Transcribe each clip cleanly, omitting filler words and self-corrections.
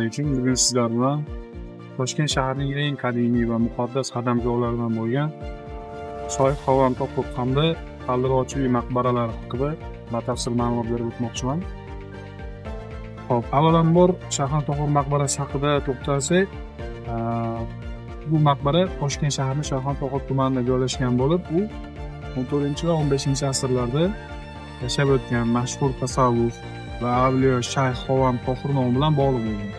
uchun bugun sizlar bilan Toshkent shahrining eng qadimiy va muqaddas qadamjoylaridan bo'lgan Shoyx Xovam Tohur hamda Qaldirochiy maqbaralari haqida batafsil ma'lumot berib o'tmoqchiman. Xo'p, avvalambor Shayxon Tohur maqbarasi haqida to'xtalsak, bu maqbara Toshkent shahrining Shayxon Tohur tumanida joylashgan bo'lib, u 14 va 15 asrlarda yashab o'tgan mashhur tasavvuf va avliyo Shayx Xovam Tohur nomi bilan bog'liq bo'lgan.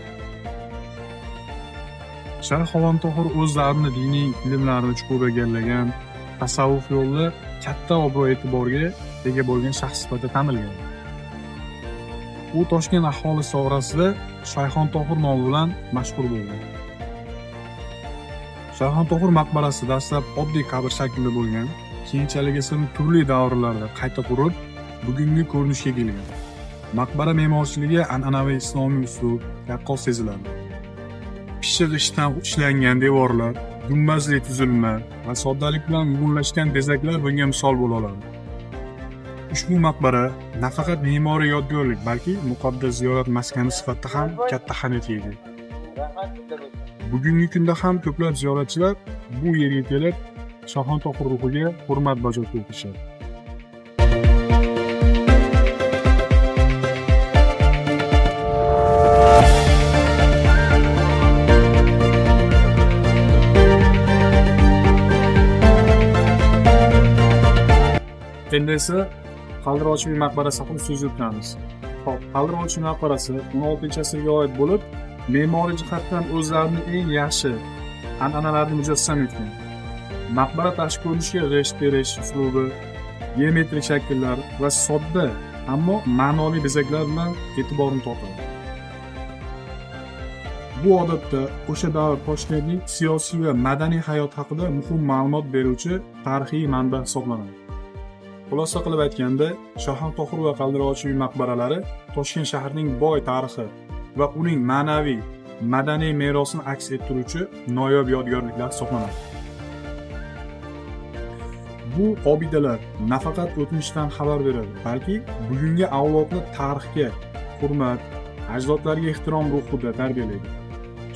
Shayx Xovam Tohur o'zlarini diniy ilmlarni chuqur egallagan, tasavvuf yo'lida katta obro'-e'tiborga ega bo'lgan shaxs sifatida tanilgan. U Toshkent aholisi orasida Shayxon Tohur nomi bilan mashhur bo'lgan. Shayxon Tohur maqbarasi dastlab oddiy qabr shaklida bo'lgan, keyinchalik esa turli davrlarda qayta qurib, bugungi ko'rinishga kelgan. Maqbara me'morchiligi an'anaviy islomiy uslub yaqqol seziladi. Pishiq ishdan ishlangan devorlar, gumbazli tuzilma va soddalik bilan uyg'unlashgan bezaklar bunga misol bo'la oladi. Ushbu maqbara nafaqat me'moriy yodgorlik, balki muqaddas ziyorat maskani sifatida ham katta ahamiyatga ega. Bugungi kunda ham ko'plab ziyoratchilar bu yerga kelib, Shayxon Tohur ruhiga hurmat bajo qo'yishadi. Endi esa Qaldirochiy maqbarasi haqida so'z yuritamiz. Xo'p, Qaldirochiy maqbarasi 16-asrga oid bo'lib, me'moriy jihatdan o'zlarining eng yaxshi an'analarini mujassam etgan. Maqbara tashqi ko'rinishiga resh-teresh uslubi, geometrik shakllar va sodda, ammo ma'noviy bezaklar bilan e'tiborni tortadi. Bu odatda o'sha davr Toshkentning siyosiy va madaniy hayoti haqida muhim ma'lumot beruvchi tarixiy manba hisoblanadi. Xulosa qilib aytganda, Shayxon Tohur va Qaldirochiy maqbaralari Toshkent shahrining boy tarixi va uning ma'naviy, madaniy merosini aks ettiruvchi noyob yodgorliklar hisoblanadi. Bu obidalar nafaqat o'tmishdan xabar beradi, balki bugungi avlodni tarixga hurmat, ajdodlarga ehtirom ruhida tarbiyalaydi.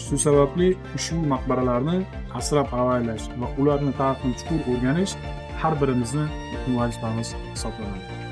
Shu sababli ushbu maqbaralarni asrab-avaylash va ularni tarixini chuqur o'rganish har birimizni muhim vazifamiz hisoblanadi.